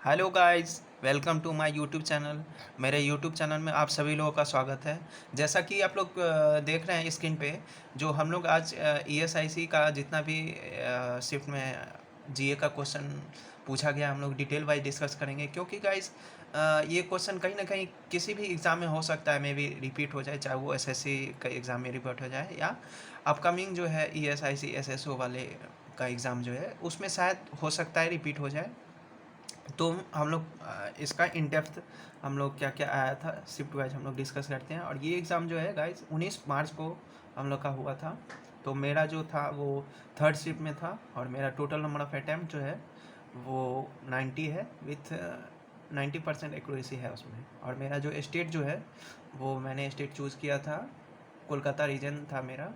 Hello guys, welcome to my YouTube channel. मेरे YouTube channel में आप सभी लोगों का स्वागत है। जैसा कि आप लोग देख रहे हैं स्क्रीन पे, जो हम लोग आज ईएसआईसी का जितना भी शिफ्ट में जीए का क्वेश्चन पूछा गया, हम लोग डिटेल वाइज डिस्कस करेंगे, क्योंकि गाइस ये क्वेश्चन कहीं ना कहीं किसी भी एग्ज़ाम में हो सकता है, मे भी रिपीट हो जाए, चाहे वो एसएससी का एग्ज़ाम में रिपीट हो जाए या अपकमिंग जो है ईएसआईसी एसएसओ वाले का एग्ज़ाम जो है उसमें शायद हो सकता है रिपीट हो जाए। तो हम लोग इसका इन डेप्थ हम लोग क्या क्या आया था शिफ्ट वाइज हम लोग डिस्कस करते हैं। और ये एग्ज़ाम जो है गाइस 19 मार्च को हम लोग का हुआ था। तो मेरा जो था वो थर्ड शिफ्ट में था और मेरा टोटल नंबर ऑफ अटैम्प्ट जो है वो 90 है, विथ 90% एक्यूरेसी है उसमें। और मेरा जो स्टेट जो है वो मैंने स्टेट चूज़ किया था, कोलकाता रीजन था मेरा।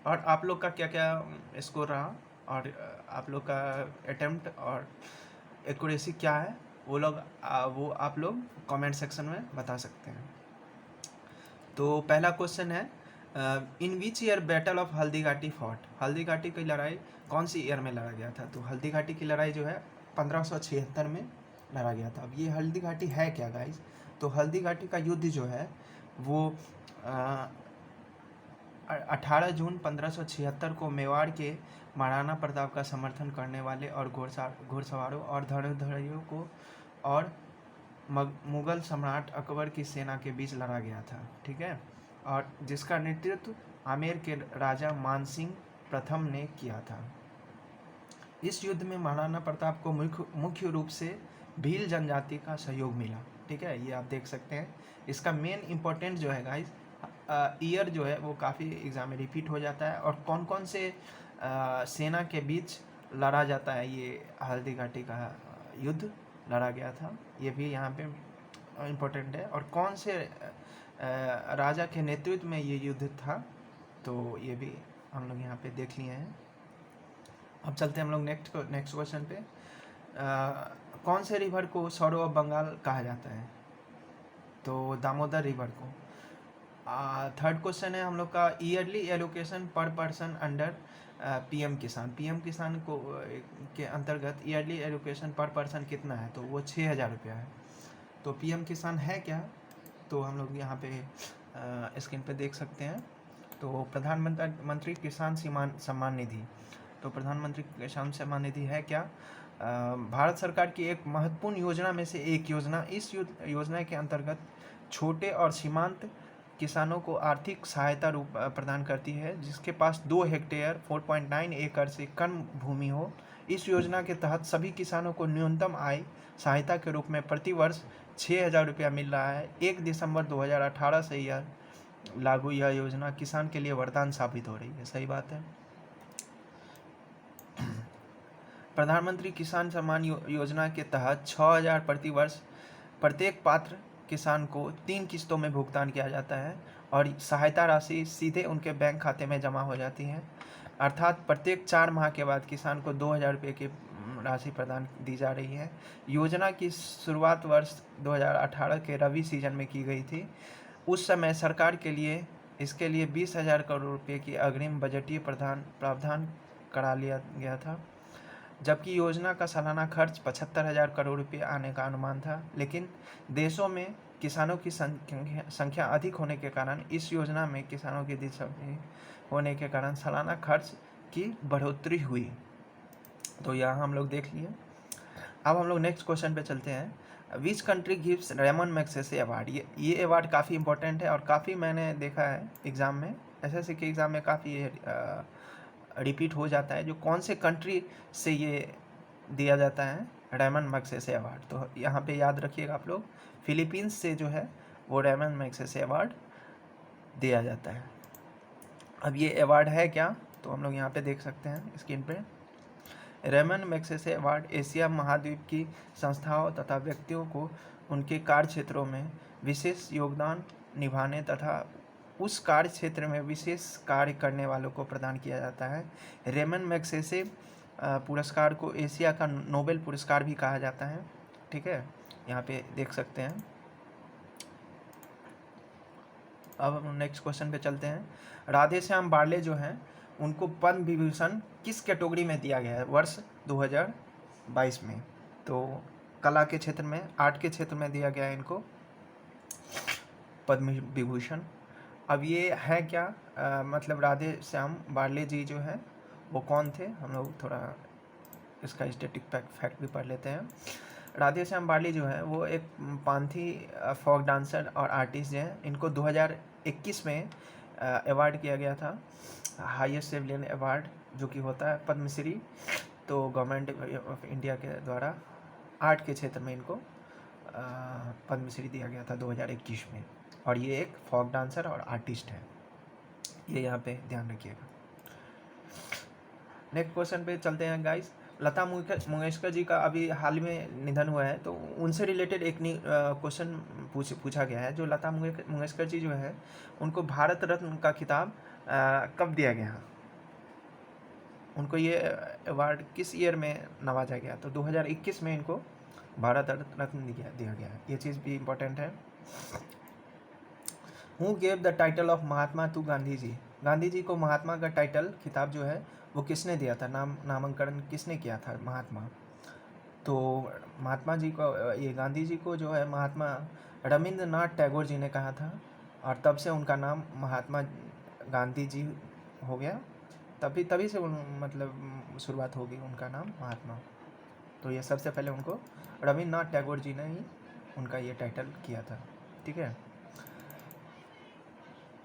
और आप लोग का क्या क्या स्कोर रहा और आप लोग का अटेम्प्ट और एक्यूरेसी क्या है, वो आप लोग कमेंट सेक्शन में बता सकते हैं। तो पहला क्वेश्चन है, इन which year battle of Haldi Ghati fought. Haldi Ghati की लड़ाई कौन सी ईयर में लड़ा गया था? तो हल्दी घाटी की लड़ाई जो है 1576 में लड़ा गया था। अब ये हल्दी घाटी है क्या गाइस? तो हल्दी घाटी का युद्ध जो है वो 18 जून 1576 को मेवाड़ के महाराणा प्रताप का समर्थन करने वाले और घुड़सवारों और धनुर्धरों को और मुगल सम्राट अकबर की सेना के बीच लड़ा गया था। ठीक है, और जिसका नेतृत्व आमेर के राजा मानसिंह प्रथम ने किया था। इस युद्ध में महाराणा प्रताप को मुख्य रूप से भील जनजाति का सहयोग मिला। ठीक है, ये आप देख सकते हैं। इसका मेन इम्पोर्टेंट जो है गाइस, ईयर जो है वो काफ़ी एग्जाम में रिपीट हो जाता है, और कौन कौन से सेना के बीच लड़ा जाता है ये हल्दी घाटी का युद्ध लड़ा गया था, ये भी यहाँ पे इम्पोर्टेंट है। और कौन से राजा के नेतृत्व में ये युद्ध था, तो ये भी हम लोग यहाँ पे देख लिए हैं। अब चलते हैं हम लोग नेक्स्ट क्वेश्चन पे। कौन से रिवर को सौरो ऑफ बंगाल कहा जाता है? तो दामोदर रिवर को। थर्ड क्वेश्चन है हम लोग का, ईयरली एलोकेशन पर पर्सन अंडर पीएम किसान। पीएम किसान को के अंतर्गत ईयरली एलोकेशन पर पर्सन कितना है? तो वो 6,000 रुपया है। तो पीएम किसान है क्या? तो हम लोग यहाँ पे स्क्रीन पे देख सकते हैं। तो प्रधानमंत्री किसान सम्मान निधि। तो प्रधानमंत्री किसान सम्मान निधि है क्या? भारत सरकार की एक महत्वपूर्ण योजना में से एक योजना। इस योजना के अंतर्गत छोटे और सीमांत किसानों को आर्थिक सहायता रूप प्रदान करती है जिसके पास 2 हेक्टेयर 4.9 एकड़ से कम भूमि हो। इस योजना के तहत सभी किसानों को न्यूनतम आय सहायता के रूप में प्रति वर्ष 6,000 रुपया मिल रहा है। 1 दिसंबर 2018 से यह योजना किसान के लिए वरदान साबित हो रही है। सही बात है। प्रधानमंत्री किसान सम्मान योजना के तहत 6,000 प्रति वर्ष प्रत्येक पात्र किसान को 3 किस्तों में भुगतान किया जाता है और सहायता राशि सीधे उनके बैंक खाते में जमा हो जाती है। अर्थात प्रत्येक 4 माह के बाद किसान को 2,000 रुपये की राशि प्रदान दी जा रही है। योजना की शुरुआत वर्ष 2018 के रबी सीजन में की गई थी। उस समय सरकार के लिए इसके लिए 20,000 करोड़ रुपये की अग्रिम बजटीय प्रावधान करा लिया गया था, जबकि योजना का सालाना खर्च 75,000 करोड़ रुपये आने का अनुमान था। लेकिन देशों में किसानों की संख्या अधिक होने के कारण इस योजना में किसानों की दिलचस्पी होने के कारण सालाना खर्च की बढ़ोतरी हुई। तो यहाँ हम लोग देख लिए। अब हम लोग नेक्स्ट क्वेश्चन पे चलते हैं। Which country gives Ramon Magsaysay award. ये अवार्ड काफ़ी इंपॉर्टेंट है और काफ़ी मैंने देखा है एग्ज़ाम में, एसएससी के एग्ज़ाम में काफ़ी रिपीट हो जाता है। जो कौन से कंट्री से ये दिया जाता है रेमन मैग्सेसे अवार्ड, तो यहाँ पे याद रखिएगा आप लोग, फिलीपींस से जो है वो रेमन मैग्सेसे अवार्ड दिया जाता है। अब ये अवार्ड है क्या? तो हम लोग यहाँ पे देख सकते हैं स्क्रीन पे। रेमन मैग्सेसे अवार्ड एशिया महाद्वीप की संस्थाओं तथा व्यक्तियों को उनके कार्य क्षेत्रों में विशेष योगदान निभाने तथा उस कार्य क्षेत्र में विशेष कार्य करने वालों को प्रदान किया जाता है। रेमन मैग्सेसे पुरस्कार को एशिया का नोबेल पुरस्कार भी कहा जाता है। ठीक है, यहाँ पे देख सकते हैं। अब हम नेक्स्ट क्वेश्चन पे चलते हैं। राधे श्याम बार्ले जो हैं उनको पद्म विभूषण किस कैटेगरी में दिया गया है वर्ष 2022 में? तो कला के क्षेत्र में, आर्ट के क्षेत्र में दिया गया है इनको पद्म विभूषण। अब ये है क्या, मतलब राधे श्याम बार्ले जी जो है वो कौन थे, हम लोग थोड़ा इसका स्टैटिक फैक्ट भी पढ़ लेते हैं। राधे श्याम बार्ली जो है वो एक पांथी फोक डांसर और आर्टिस्ट हैं। इनको 2021 में अवार्ड किया गया था, हाईएस्ट सिविलियन अवार्ड जो कि होता है पद्मश्री। तो गवर्नमेंट ऑफ इंडिया के द्वारा आर्ट के क्षेत्र में इनको पद्मश्री दिया गया था 2021 में। और ये एक फोक डांसर और आर्टिस्ट है, ये यहाँ पे ध्यान रखिएगा। नेक्स्ट क्वेश्चन पे चलते हैं गाइस। लता मंगेशकर जी का अभी हाल में निधन हुआ है, तो उनसे रिलेटेड एक क्वेश्चन पूछा गया है। जो लता मंगेशकर जी जो है उनको भारत रत्न का खिताब कब दिया गया, उनको ये अवार्ड किस ईयर में नवाजा गया? तो 2021 में इनको भारत रत्न दिया गया है, ये चीज़ भी इम्पोर्टेंट है। Who gave the title of Mahatma to Gandhi ji? Gandhi ji को महात्मा का टाइटल खिताब जो है वो किसने दिया था, नामकरण किसने किया था महात्मा? तो महात्मा जी को, ये गांधी जी को जो है महात्मा रविंद्रनाथ टैगोर जी ने कहा था, और तब से उनका नाम महात्मा गांधी जी हो गया। तभी से मतलब शुरुआत होगी उनका नाम महात्मा। तो ये सबसे पहले उनको रविंद्रनाथ टैगोर जी ने ही उनका ये टाइटल किया था, ठीक है।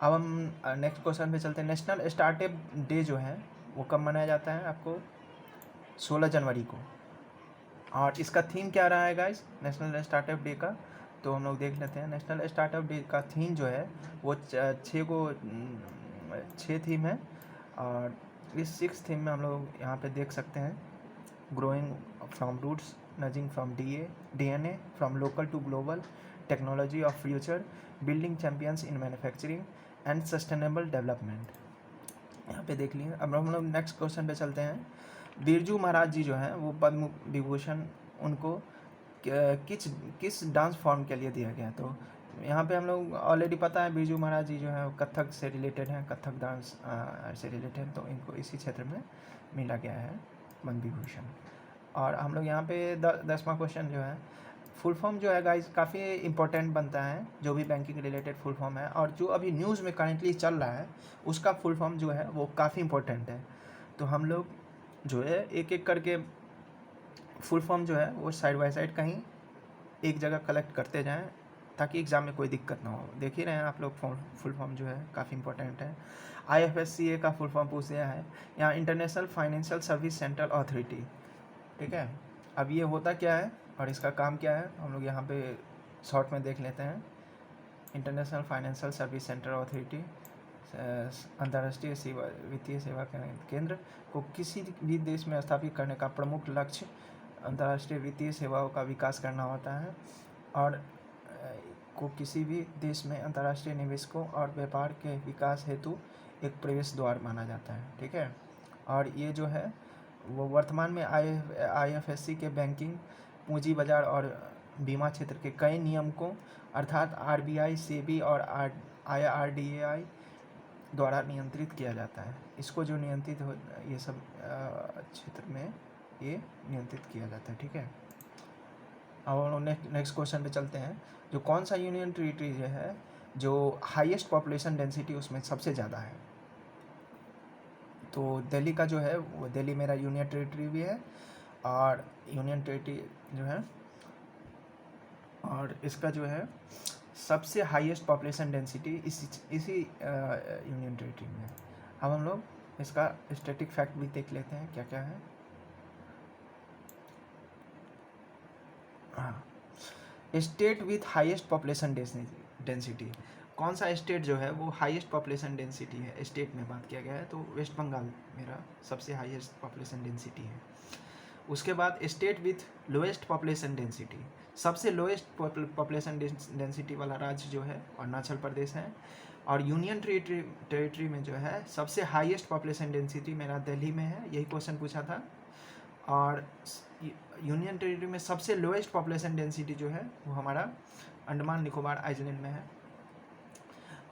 अब हम नेक्स्ट क्वेश्चन पे चलते हैं। नेशनल स्टार्टअप डे जो है वो कब मनाया जाता है? आपको 16 जनवरी को। और इसका थीम क्या रहा है गाइस नेशनल स्टार्टअप डे का? तो हम लोग देख लेते हैं। नेशनल स्टार्टअप डे का थीम जो है वो 6 थीम है, और इस 6 थीम में हम लोग यहाँ पे देख सकते हैं। Growing from roots, nudging from DNA, from local to global, technology of future, building champions in manufacturing and sustainable development, यहाँ पे देख लिए। अब हम लोग नेक्स्ट क्वेश्चन पे चलते हैं। बिरजू महाराज जी जो हैं वो पद्म विभूषण उनको किस डांस फॉर्म के लिए दिया गया? तो यहाँ पे हम लोग ऑलरेडी पता है बिरजू महाराज जी जो है कथक से रिलेटेड हैं, कथक डांस से रिलेटेड, तो इनको इसी क्षेत्र में मिला गया है पद्म विभूषण। और हम लोग यहाँ पे 10वां क्वेश्चन जो है, फुल फॉर्म जो है गाइस काफ़ी इंपॉर्टेंट बनता है, जो भी बैंकिंग रिलेटेड फुल फॉर्म है और जो अभी न्यूज़ में करेंटली चल रहा है उसका फुल फॉर्म जो है वो काफ़ी इंपॉर्टेंट है। तो हम लोग जो है एक एक करके फुल फॉर्म जो है वो साइड बाय साइड कहीं एक जगह कलेक्ट करते जाएं, ताकि एग्ज़ाम में कोई दिक्कत ना हो। देख ही रहे हैं आप लोग, फुल फॉर्म जो है काफ़ी इंपॉर्टेंट है। IFSCA का फुल फॉर्म पूछ दिया है यहाँ, international financial service central authority, ठीक है। अब ये होता क्या है और इसका काम क्या है हम लोग यहाँ पे शॉर्ट में देख लेते हैं। International financial service centre authority अंतर्राष्ट्रीय सेवा वित्तीय सेवा केंद्र को किसी भी देश में स्थापित करने का प्रमुख लक्ष्य अंतर्राष्ट्रीय वित्तीय सेवाओं का विकास करना होता है, और को किसी भी देश में अंतर्राष्ट्रीय निवेशकों और व्यापार के विकास हेतु एक प्रवेश द्वार माना जाता है, ठीक है। और ये जो है वो वर्तमान में IFSC के बैंकिंग, पूंजी बाजार और बीमा क्षेत्र के कई नियामकों अर्थात RBI, SEBI और IRDAI द्वारा नियंत्रित किया जाता है। इसको जो नियंत्रित हो ये सब क्षेत्र में ये नियंत्रित किया जाता है, ठीक है। अब हम लोग नेक्स्ट क्वेश्चन पे चलते हैं। जो कौन सा यूनियन टेरिटरी है जो हाईएस्ट पॉपुलेशन डेंसिटी उसमें सबसे ज़्यादा है? तो दिल्ली का जो है वो, दिल्ली मेरा यूनियन टेरिटरी भी है, और यूनियन टेरिटरी जो है और इसका जो है सबसे हाईएस्ट पॉपुलेशन डेंसिटी इसी यूनियन टेरिटरी में है। अब हम लोग इसका स्टैटिक फैक्ट भी देख लेते हैं क्या क्या है। हाँ, state with highest population density, कौन सा स्टेट जो है वो हाईएस्ट पॉपुलेशन डेंसिटी है? स्टेट में बात किया गया है तो वेस्ट बंगाल मेरा सबसे हाईएस्ट पॉपुलेशन डेंसिटी है। उसके बाद state with lowest population density, सबसे लोएस्ट पॉपुलेशन डेंसिटी वाला राज्य जो है अरुणाचल प्रदेश है। और यूनियन टेरिटरी में जो है सबसे हाईएस्ट पॉपुलेशन डेंसिटी मेरा दिल्ली में है, यही क्वेश्चन पूछा था। और यूनियन टेरिटरी में सबसे लोएस्ट पॉपुलेशन डेंसिटी जो है वो हमारा अंडमान निकोबार आइलैंड में है।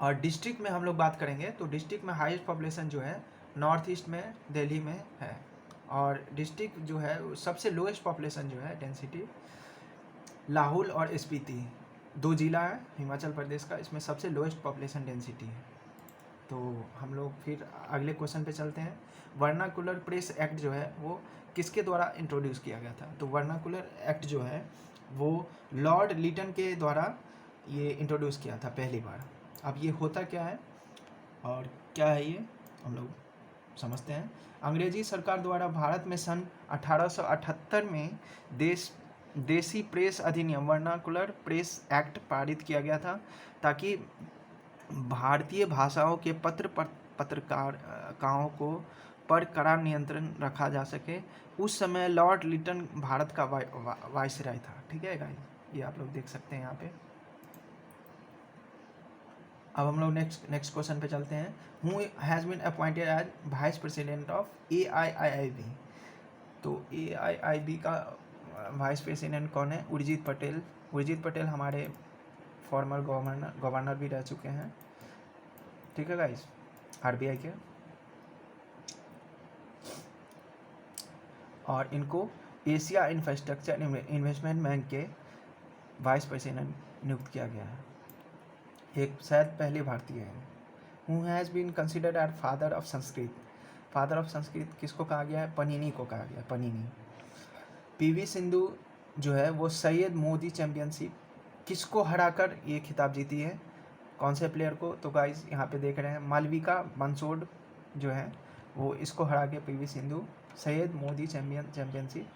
और डिस्ट्रिक्ट में हम लोग बात करेंगे तो डिस्ट्रिक्ट में हाईएस्ट पॉपुलेशन जो है नॉर्थ ईस्ट में दिल्ली में है। और डिस्ट्रिक्ट जो है सबसे लोएस्ट पॉपुलेशन जो है डेंसिटी लाहौल और स्पीति 2 ज़िला है हिमाचल प्रदेश का, इसमें सबसे लोएस्ट पॉपुलेशन डेंसिटी है। तो हम लोग फिर अगले क्वेश्चन पे चलते हैं। वर्नाकुलर प्रेस एक्ट जो है वो किसके द्वारा इंट्रोड्यूस किया गया था? तो वर्नाकुलर एक्ट जो है वो लॉर्ड लिटन के द्वारा ये इंट्रोड्यूस किया था पहली बार। अब ये होता क्या है और क्या है ये हम लोग समझते हैं। अंग्रेजी सरकार द्वारा भारत में सन 1878 में देसी प्रेस अधिनियम वर्नाकुलर प्रेस एक्ट पारित किया गया था, ताकि भारतीय भाषाओं के पत्रकारिताओं को पर कड़ा नियंत्रण रखा जा सके। उस समय लॉर्ड लिटन भारत का वाइसराय था। ठीक है गाइस, ये आप लोग देख सकते हैं यहाँ पे। अब हम लोग नेक्स्ट क्वेश्चन पे चलते हैं। Who has been appointed as vice president of AIIB? तो AIIB का वाइस प्रेसिडेंट कौन है? उर्जित पटेल। उर्जित पटेल हमारे फॉर्मर गवर्नर भी रह चुके हैं। ठीक है गाइस, RBI के। और इनको एशिया इंफ्रास्ट्रक्चर इन्वेस्टमेंट बैंक के वाइस प्रेसिडेंट नियुक्त किया गया है। एक शायद पहले भारतीय है। Who has been considered as father of Sanskrit? Father of Sanskrit किसको कहा गया है? पनीनी को कहा गया है, पनीनी। PV सिंधु जो है वो सैयद मोदी चैम्पियनशिप किसको हराकर ये खिताब जीती है? कौन से प्लेयर को? तो गाइस यहाँ पे देख रहे हैं मालविका बंसोड जो है वो इसको हरा के PV सिंधु सैयद मोदी चैम्पियनशिप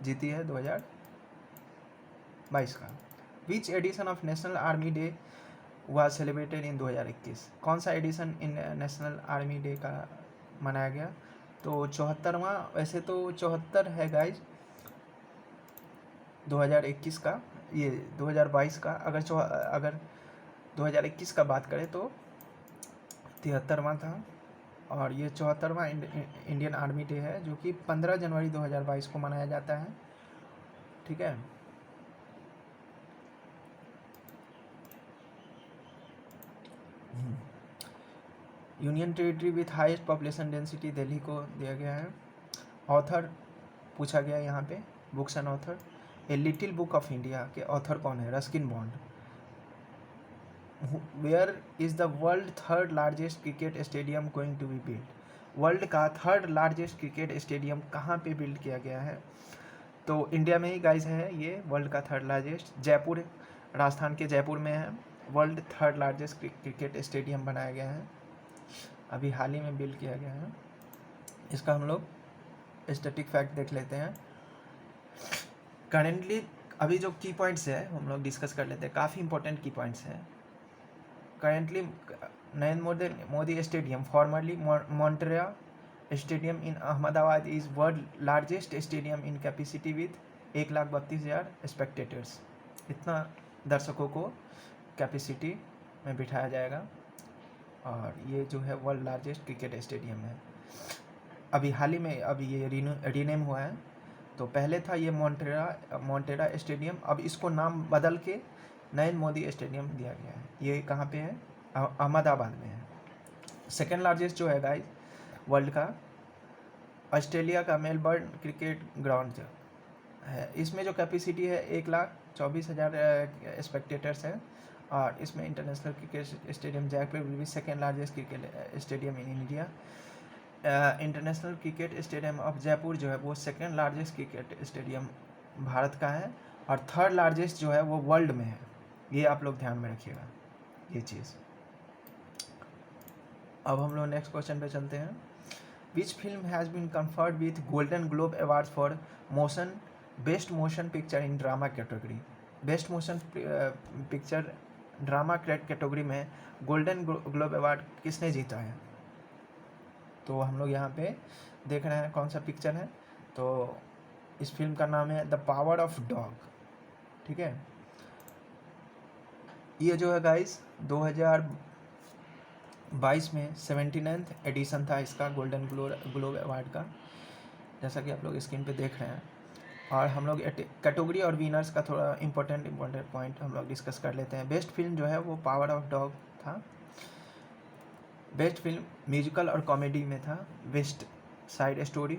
जीती है 2022 का। Which edition of national army day हुआ सेलिब्रेटेड इन 2021? कौन सा addition in national army day का मनाया गया? तो 74वां। वैसे तो 74 है गाइज 2021 का, ये 2022 का। अगर 2021 का बात करें तो 73वां था, और ये 74वां इंडियन आर्मी डे है जो कि 15 जनवरी 2022 को मनाया जाता है। ठीक है। Union territory with highest population density Delhi को दिया गया है। ऑथर पूछा गया यहाँ पे, books and author. A little book of India के ऑथर कौन है? Ruskin Bond. Where is the world third largest cricket stadium going to be build? World का थर्ड लार्जेस्ट क्रिकेट स्टेडियम कहाँ पे बिल्ड किया गया है? तो इंडिया में ही गाइज है ये वर्ल्ड का थर्ड लार्जेस्ट। जयपुर, राजस्थान के जयपुर में है world third largest cricket stadium बनाया गया है, अभी हाल ही में बिल्ड किया गया है। इसका हम लोग स्टैटिक फैक्ट देख लेते हैं। करेंटली अभी जो की पॉइंट्स है हम लोग डिस्कस कर लेते हैं, काफ़ी इंपॉर्टेंट की पॉइंट्स हैं। Currently Narendra Modi stadium formerly Motera stadium in Ahmedabad is world largest stadium in capacity with 1,32,000 spectators. इतना दर्शकों को कैपेसिटी में बिठाया जाएगा, और ये जो है वर्ल्ड लार्जेस्ट क्रिकेट स्टेडियम है। अभी हाल ही में अभी ये रीनेम हुआ है। तो पहले था ये मॉन्टेरा स्टेडियम, अब इसको नाम बदल के नरेंद्र मोदी स्टेडियम दिया गया है। ये कहाँ पे है? अहमदाबाद में है। सेकेंड लार्जेस्ट जो है गाइस वर्ल्ड का ऑस्ट्रेलिया का मेलबर्न क्रिकेट ग्राउंड है। इसमें जो कैपेसिटी है 1,24,000 स्पेक्टेटर्स है, और इसमें international cricket stadium Jaipur will be second largest cricket stadium in India. International cricket stadium of Jaipur जो है वो second largest cricket stadium Bharat का है, और थर्ड लार्जेस्ट जो है वो वर्ल्ड में है। ये आप लोग ध्यान में रखिएगा ये चीज़। अब हम लोग नेक्स्ट क्वेश्चन पे चलते हैं। Which film has been conferred with golden globe award for best motion picture in drama category? Best motion picture drama category में गोल्डन ग्लोब अवार्ड किसने जीता है? तो हम लोग यहाँ पे देख रहे हैं कौन सा पिक्चर है। तो इस फिल्म का नाम है द पावर ऑफ डॉग। ठीक है, ये जो है गाइस 2022 में 79th एडिशन था इसका गोल्डन ग्लोब अवार्ड का, जैसा कि आप लोग स्क्रीन पे देख रहे हैं। और हम लोग कैटेगरी और विनर्स का थोड़ा इम्पोर्टेंट पॉइंट हम लोग डिस्कस कर लेते हैं। बेस्ट फिल्म जो है वो पावर ऑफ डॉग था। बेस्ट फिल्म म्यूजिकल और कॉमेडी में था west side story.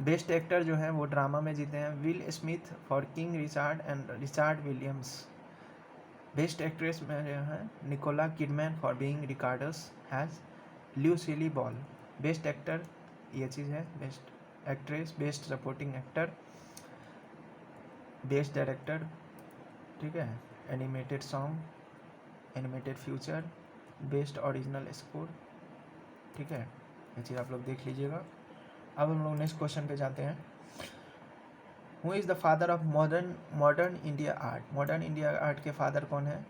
Best actor जो है वो ड्रामा में जीते हैं Will Smith for King Richard and Richard Williams. Best actress में जो है Nicola Kidman for being Ricardos as Lucille Ball. Best actor ये चीज़ है, best actress, best supporting actor, best director, ठीक है, animated song, animated future, best original score, ठीक है, ये चीज़ आप लोग देख लीजिएगा। अब हम लोग नेक्स्ट क्वेश्चन पे जाते हैं। Who is the father of modern India art. Modern India art के फादर कौन है?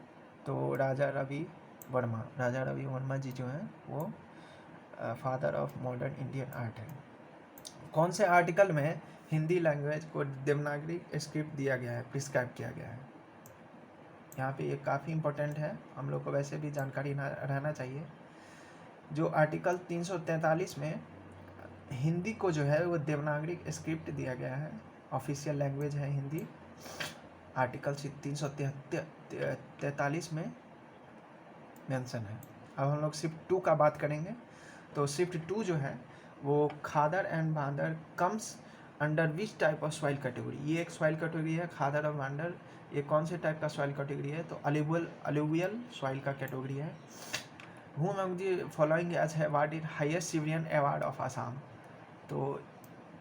तो राजा रवि वर्मा। राजा रवि वर्मा जी जो हैं वो father of modern Indian art है। कौन से आर्टिकल में हिंदी लैंग्वेज को देवनागरी स्क्रिप्ट दिया गया है, प्रिस्क्राइब किया गया है? यहाँ पे ये काफ़ी इंपॉर्टेंट है, हम लोग को वैसे भी जानकारी रहना चाहिए। जो आर्टिकल 343 में हिंदी को जो है वो देवनागरी स्क्रिप्ट दिया गया है, ऑफिशियल लैंग्वेज है हिंदी। आर्टिकल 343 में मेंशन है। अब हम लोग शिफ्ट 2 का बात करेंगे। तो शिफ्ट 2 जो है वो खादर एंड बांदर comes under which type of soil category. ये एक सॉइल कैटेगरी है खादर और बांदर। ये कौन से टाइप का सॉइल कैटेगरी है? तो अलुवियल सॉइल का कैटेगरी है। Who among the following has है awarded highest civilian award of Assam. तो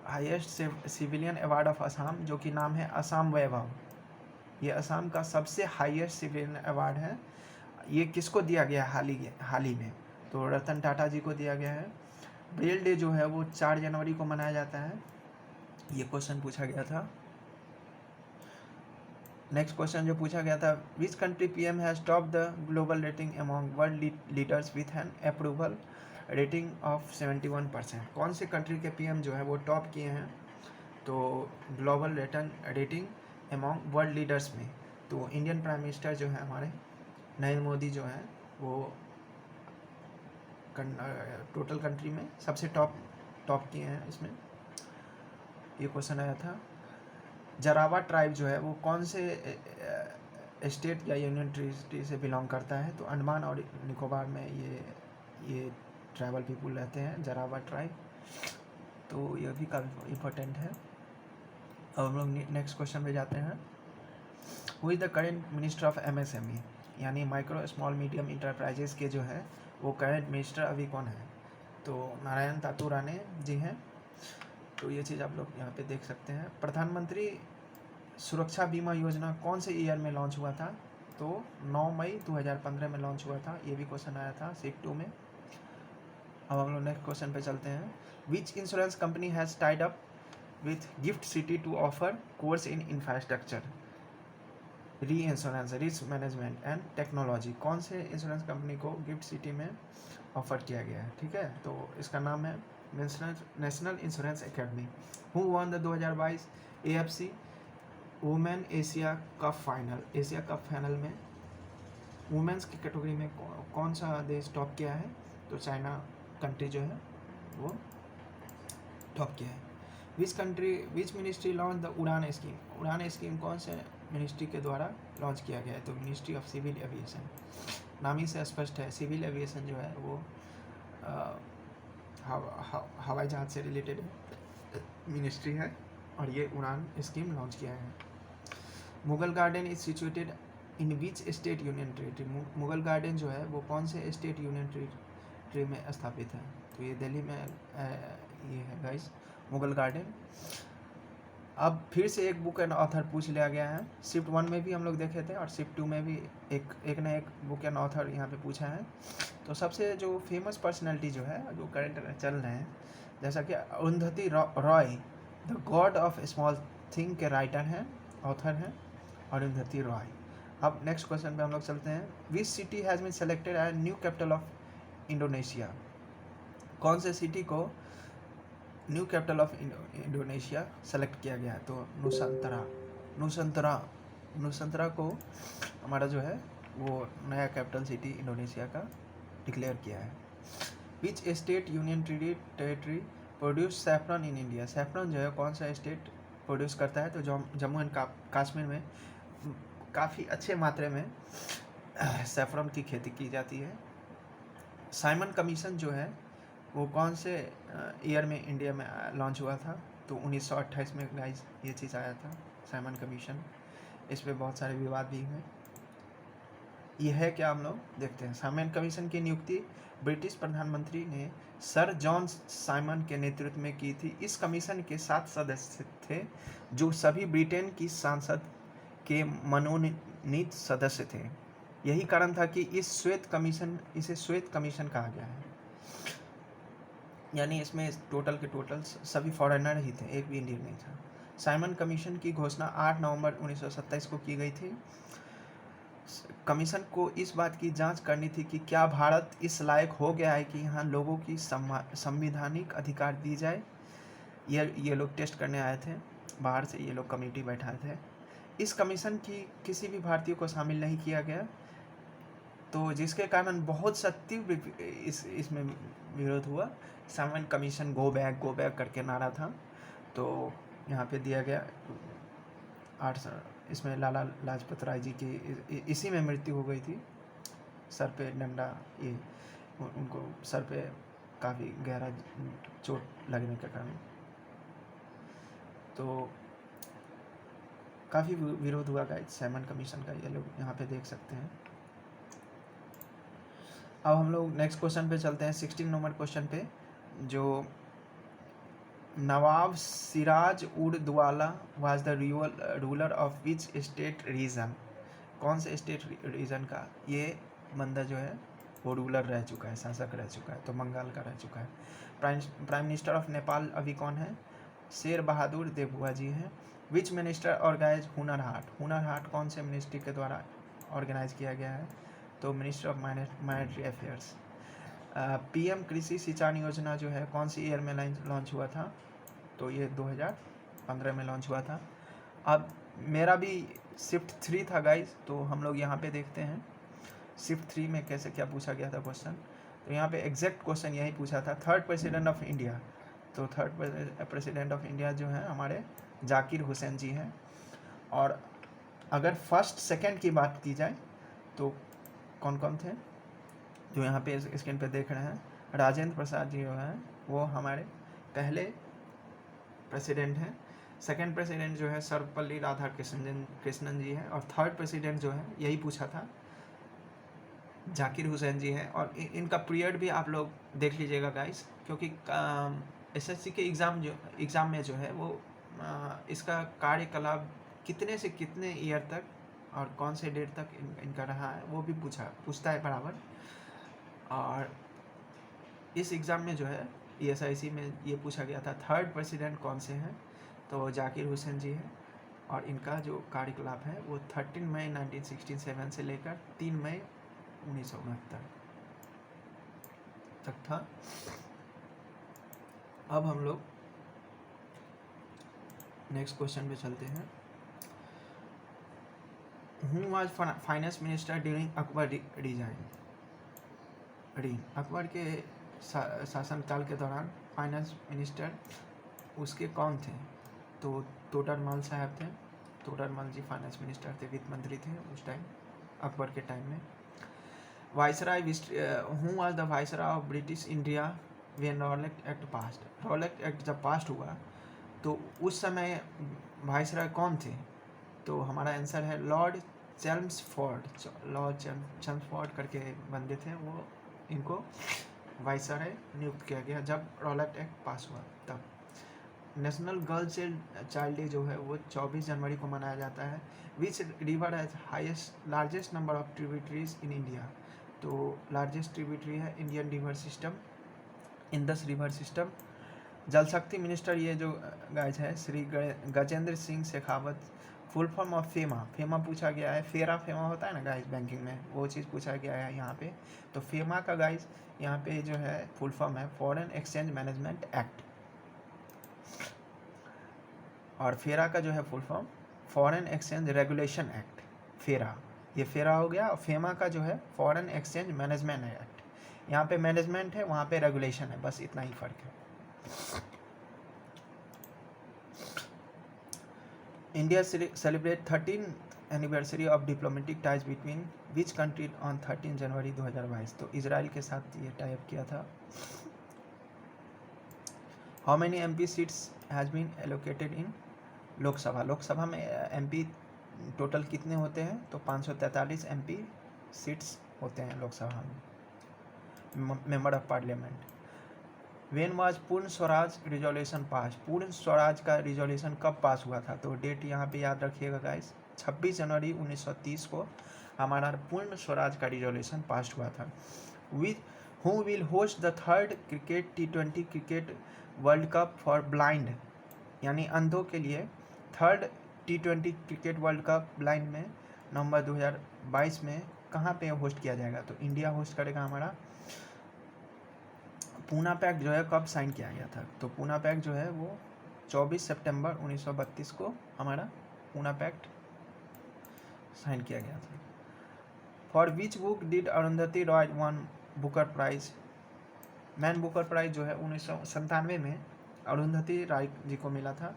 highest civilian award of Assam जो कि नाम है असम वैभव, ये असम का सबसे हाईएस्ट सिविलियन अवार्ड है। ये किसको दिया गया हाल ही में? तो रतन टाटा जी को दिया गया है। ब्रेल डे जो है वो 4 जनवरी को मनाया जाता है। ये क्वेश्चन पूछा गया था। नेक्स्ट क्वेश्चन जो पूछा गया था, which country PM has top the global rating among world leaders with an approval rating of 71%। कौन से कंट्री के पीएम जो है वो टॉप किए हैं? तो global rating among world leaders में तो इंडियन प्राइम मिनिस्टर जो है हमारे नरेंद्र मोदी जो है वो टोटल कंट्री में सबसे टॉप किए हैं। इसमें ये क्वेश्चन आया था। जरावा ट्राइब जो है वो कौन से स्टेट या यूनियन टेरिटरी से बिलोंग करता है? तो अंडमान और निकोबार में ये ट्राइबल पीपुल रहते हैं, जरावा ट्राइब। तो ये भी काफ़ी इम्पोर्टेंट है। अब हम लोग नेक्स्ट क्वेश्चन पे जाते हैं। Who is the current minister of MSME, यानी माइक्रो स्मॉल मीडियम इंटरप्राइजेस के जो है वो करेंट मिनिस्टर अभी कौन है? तो नारायण तातू राणे जी हैं। तो ये चीज़ आप लोग यहाँ पे देख सकते हैं। प्रधानमंत्री सुरक्षा बीमा योजना कौन से ईयर में लॉन्च हुआ था? तो 9 मई 2015 में लॉन्च हुआ था। ये भी क्वेश्चन आया था शिफ्ट 2 में। अब हम लोग नेक्स्ट क्वेश्चन पे चलते हैं। Which insurance company has tied up with GIFT City to offer course in infrastructure, re insurance, risk management and technology. कौन से इंश्योरेंस कंपनी को गिफ्ट सिटी में ऑफर किया गया है? ठीक है, तो इसका नाम है National Insurance Academy. Who won the 2022 AFC women Asia Cup final. Asia Cup final में वुमेन्स की कैटेगरी में कौन सा देश टॉप किया है? तो चाइना कंट्री जो है वो टॉप किया है। विच मिनिस्ट्री लॉन्च द उड़ान स्कीम। उड़ान स्कीम कौन से मिनिस्ट्री के द्वारा लॉन्च किया गया है? तो मिनिस्ट्री ऑफ सिविल एविएशन। नाम ही से स्पष्ट है, सिविल एविएशन जो है वो हवाई जहाज से रिलेटेड मिनिस्ट्री है और ये उड़ान स्कीम लॉन्च किया है। Mughal garden is situated in which state union territory. Mughal garden जो है वो कौन से स्टेट यूनियन टेरिटरी में स्थापित है? तो ये दिल्ली में ये है गाइस, मुगल गार्डन। अब फिर से एक बुक एंड ऑथर पूछ लिया गया है। शिफ्ट 1 में भी हम लोग देखे थे और शिफ्ट 2 में भी एक ना एक बुक एंड ऑथर यहाँ पे पूछा है। तो सबसे जो फेमस पर्सनैलिटी जो है जो करंट चल रहे हैं, जैसा कि Arundhati Roy the God of small thing के राइटर हैं, ऑथर हैं अरुंधति रॉय। अब नेक्स्ट क्वेश्चन पे हम लोग चलते हैं। Which city has been selected as new capital of Indonesia. कौन से सिटी को new capital of Indonesia select किया गया है? तो नुसंतरा को हमारा जो है वो नया कैपिटल सिटी इंडोनेशिया का डिक्लेयर किया है। Which state union territory produce saffron in India. Saffron जो है कौन सा स्टेट प्रोड्यूस करता है? तो जम्मू एंड कश्मीर में काफ़ी अच्छे मात्रा में सैफरन की खेती की जाती है। साइमन कमीशन जो है वो कौन से ईयर में इंडिया में लॉन्च हुआ था? तो 1928 में गाइस ये चीज़ आया था साइमन कमीशन। इस पे बहुत सारे विवाद भी हुए। ये है क्या, हम लोग देखते हैं। साइमन कमीशन की नियुक्ति ब्रिटिश प्रधानमंत्री ने सर जॉन साइमन के नेतृत्व में की थी। इस कमीशन के 7 सदस्य थे जो सभी ब्रिटेन की सांसद के मनोनीत सदस्य थे। यही कारण था कि इसे श्वेत कमीशन कहा गया है। यानी इसमें टोटल के टोटल सभी फॉरेनर ही थे, एक भी इंडियन नहीं था। साइमन कमीशन की घोषणा 8 नवंबर 1927 को की गई थी। कमीशन को इस बात की जांच करनी थी कि क्या भारत इस लायक हो गया है कि यहाँ लोगों की संवैधानिक अधिकार दी जाए। ये लोग टेस्ट करने आए थे, बाहर से ये लोग कमेटी बैठाए थे। इस कमीशन की किसी भी भारतीय को शामिल नहीं किया गया, तो जिसके कारण बहुत सा तीव्र इसमें विरोध हुआ। साइमन कमीशन गो बैक करके नारा था। तो यहाँ पे दिया गया 8 इसमें लाला लाजपत राय जी की इसी में मृत्यु हो गई थी। सर पे डंडा, ये उनको सर पे काफ़ी गहरा चोट लगने के कारण, तो काफ़ी विरोध हुआ गाइस साइमन कमीशन का, ये लोग यहाँ पे देख सकते हैं। अब हम लोग नेक्स्ट क्वेश्चन पे चलते हैं, 16 नंबर क्वेश्चन पे, जो Nawab Siraj ud Daula was the ruler of which state region. कौन से स्टेट रीजन का ये बंदा जो है वो रूलर रह चुका है, शासक रह चुका है, तो बंगाल का रह चुका है। प्राइम मिनिस्टर ऑफ नेपाल अभी कौन है? शेर बहादुर देवभुआ जी हैं। विच मिनिस्टर ऑर्गेनाइज हुनर हाट कौन से मिनिस्ट्री के द्वारा ऑर्गेनाइज किया गया है? तो minister of minority affairs. PM कृषि सिंचाई योजना जो है कौन सी ईयर में लॉन्च हुआ था? तो ये 2015 में लॉन्च हुआ था। अब मेरा भी शिफ्ट 3 था गाइज, तो हम लोग यहाँ पे देखते हैं शिफ्ट 3 में कैसे क्या पूछा गया था क्वेश्चन। तो यहाँ पे एग्जैक्ट क्वेश्चन यही पूछा था, थर्ड प्रेसिडेंट ऑफ इंडिया। तो थर्ड प्रेसिडेंट ऑफ इंडिया जो है हमारे जाकिर हुसैन जी हैं। और अगर फर्स्ट सेकंड की बात की जाए तो कौन कौन थे जो यहाँ पे स्क्रीन पे देख रहे हैं? राजेंद्र प्रसाद जी जो हैं वो हमारे पहले प्रेसिडेंट हैं। सेकंड प्रेसिडेंट जो है सर्वपल्ली राधाकृष्णन जी हैं। और थर्ड प्रेसिडेंट जो है यही पूछा था, जाकिर हुसैन जी हैं। और इनका पीरियड भी आप लोग देख लीजिएगा गाइस, क्योंकि एसएससी के एग्ज़ाम में जो है वो इसका कार्यकलाप कितने से कितने ईयर तक और कौन से डेट तक इनका रहा है वो भी पूछता है बराबर। और इस एग्ज़ाम में जो है ESIC में ये पूछा गया था थर्ड प्रेसिडेंट कौन से हैं, तो जाकिर हुसैन जी हैं। और इनका जो कार्यकलाप है वो 13 मई 1967 से लेकर 3 मई 1969 तक था। अब हम लोग नेक्स्ट क्वेश्चन पे चलते हैं। Who was finance minister during Akbar reign. Akbar के शासनकाल के दौरान फाइनेंस मिनिस्टर उसके कौन थे? तो तोडरमल साहब थे। तोडरमल जी फाइनेंस मिनिस्टर थे, वित्त मंत्री थे उस टाइम अकबर के टाइम में। Viceroy who was the viceroy of British India when Rowlatt act passed. Rowlatt act जब पास्ट हुआ तो उस समय वाइसराय कौन थे? तो हमारा आंसर है लॉर्ड चेम्सफोर्ड। लॉर्ड चेम्सफोर्ड करके बंदे थे, वो इनको वाइसराय नियुक्त किया गया जब रॉलेट एक्ट पास हुआ तब। नेशनल गर्ल चाइल्ड डे जो है वो 24 जनवरी को मनाया जाता है। Which river has largest number of tributaries in India. तो लार्जेस्ट ट्रिब्यूटरी है Indian river system, Indus river system. जल शक्ति मिनिस्टर ये जो गाइज है Shri Gajendra Singh Shekhawat. Full form of FEMA पूछा गया है। फेमा होता है ना गाइज बैंकिंग में, वो चीज़ पूछा गया है यहाँ पे। तो फेमा का गाइज यहाँ पे जो है फुल फॉर्म है फॉरेन एक्सचेंज मैनेजमेंट एक्ट। और फेरा का जो है full form foreign exchange regulation act. ये फेरा हो गया। और फेमा का जो है फॉरेन एक्सचेंज मैनेजमेंट एक्ट। यहाँ पे मैनेजमेंट है, वहाँ पे रेगुलेशन है, बस इतना ही फर्क है। India celebrate 13th anniversary of diplomatic ties between which country on 13 January 2022। तो इजराइल के साथ ये टाइप किया था। How many MP seats has been allocated in Lok Sabha? Lok Sabha में MP टोटल कितने होते हैं? तो 543 MP सीट्स होते हैं लोकसभा में, member of parliament. When was पूर्ण स्वराज रिजोल्यूशन पास? पूर्ण स्वराज का रिजोल्यूशन कब पास हुआ था? तो डेट यहाँ पे याद रखिएगा गाइस, 26 जनवरी 1930 को हमारा पूर्ण स्वराज का रिजोल्यूशन पास हुआ था। With who will host the third cricket T20 cricket world cup for blind? यानी अंधों के लिए third T20 cricket world cup blind में नवंबर 2022 में कहाँ पे होस्ट किया जाएगा? तो इंडिया होस्ट करेगा हमारा। पूना पैक्ट जो है कब साइन किया गया था? तो पूना पैक्ट जो है वो 24 सितंबर 1932 को हमारा पूना पैक्ट साइन किया गया था। For which book did Arundhati Roy won Booker prize? Man Booker prize जो है 1997 में अरुंधति राय जी को मिला था।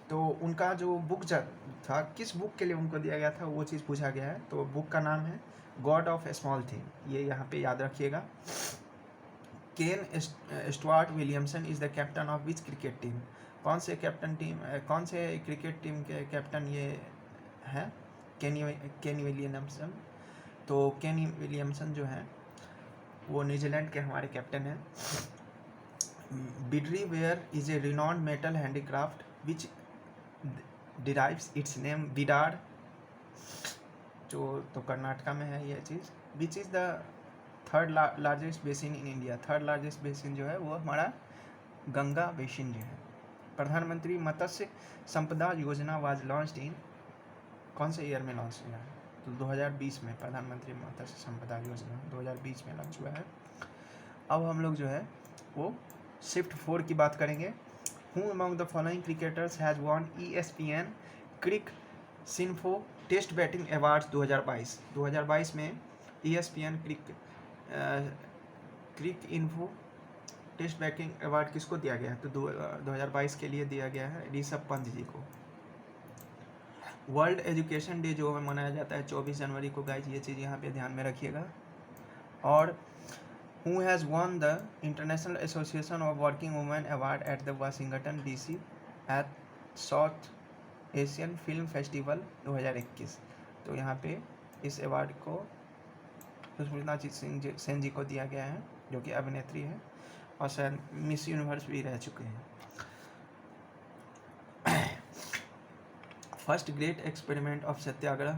तो उनका जो बुक था, किस बुक के लिए उनको दिया गया था वो चीज़ पूछा गया है। तो बुक का नाम है गॉड ऑफ स्मॉल थिंग, ये यहाँ पे याद रखिएगा। Kane Stuart Williamson is the captain of which cricket team? कौन से क्रिकेट टीम के कैप्टन ये हैं? केनी विलियमसन। तो केनी विलियमसन जो है वो न्यूजीलैंड के हमारे कैप्टन हैं। Bidri ware is a renowned metal handicraft which derives its name Bidar, जो तो कर्नाटका में है ये चीज़। Which is the third largest basin in India? Third largest basin जो है वो हमारा गंगा बेसिन जो है। प्रधानमंत्री मत्स्य संपदा योजना वाज लॉन्च्ड इन कौन से ईयर में लॉन्च हुआ है? तो 2020 में प्रधानमंत्री मत्स्य संपदा योजना 2020 में लॉन्च हुआ है। अब हम लोग जो है वो शिफ्ट 4 की बात करेंगे। Who among the following cricketers has won ESPN Cricinfo test batting awards 2022? 2022 में ESPN Cricinfo test batting award किसको दिया गया है? तो 2022 के लिए दिया गया है ऋषभ पंत जी को। वर्ल्ड एजुकेशन डे जो मनाया जाता है 24 जनवरी को गाइज, ये चीज़ यहाँ पे ध्यान में रखिएगा। और who has won the international association of working women award at the Washington DC at south Asian film festival 2021? तो यहाँ पे इस अवार्ड को सुष्मिता सेन जी को दिया गया है, जो कि अभिनेत्री है और शायद मिस यूनिवर्स भी रह चुके हैं। First great experiment of satyagraha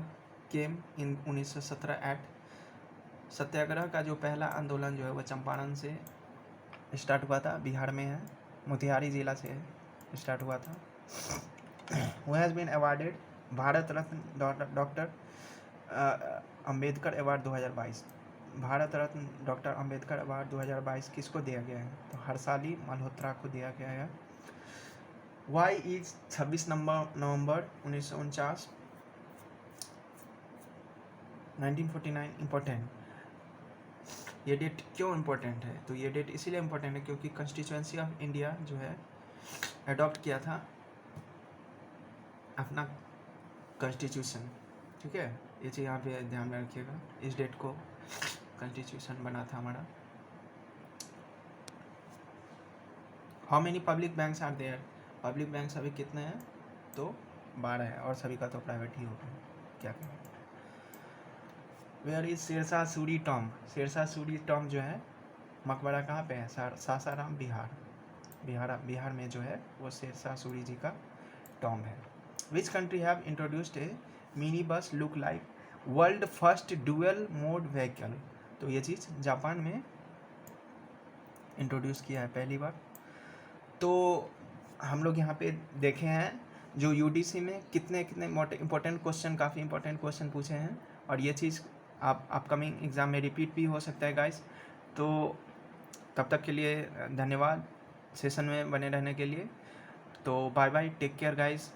came in 1917 at? Satyagraha का जो पहला आंदोलन जो है वो चंपारण से स्टार्ट हुआ था, बिहार में है, मोतिहारी जिला से स्टार्ट हुआ था। Who has been awarded Bharat Ratna doctor Ambedkar award 2022? Bharat Ratna doctor Ambedkar award 2022 किसको दिया गया है? तो हर्षाली मल्होत्रा को दिया गया है। Why is 26 November 1949 1949 important? ये डेट क्यों इम्पोर्टेंट है? तो ये डेट इसीलिए इम्पोर्टेंट है क्योंकि कॉन्स्टिट्यूएंसी ऑफ इंडिया जो है अडॉप्ट किया था अपना कॉन्स्टिट्यूशन, ठीक है। ये चीज़ यहाँ पे ध्यान में रखिएगा, इस डेट को कॉन्स्टिट्यूशन बना था हमारा। How many public banks are there? Public banks अभी कितने हैं? तो 12 है और सभी का तो प्राइवेट ही होगा, क्या कहें। Where is Sher Shah Suri tomb? Sher Shah Suri tomb जो है मकबरा कहाँ पे है? सासाराम बिहार में जो है वो शेरशाह सूरी जी का टॉम्ब है। Which country have introduced A mini bus look like world first dual mode vehicle? तो ये चीज़ जापान में इंट्रोड्यूस किया है पहली बार। तो हम लोग यहाँ पे देखे हैं जो UDC में कितने इंपॉर्टेंट क्वेश्चन, काफ़ी इंपॉर्टेंट क्वेश्चन पूछे हैं, और ये चीज़ आप अपकमिंग एग्ज़ाम में रिपीट भी हो सकता है गाइस। तो तब तक के लिए धन्यवाद सेशन में बने रहने के लिए। तो bye bye, take care guys.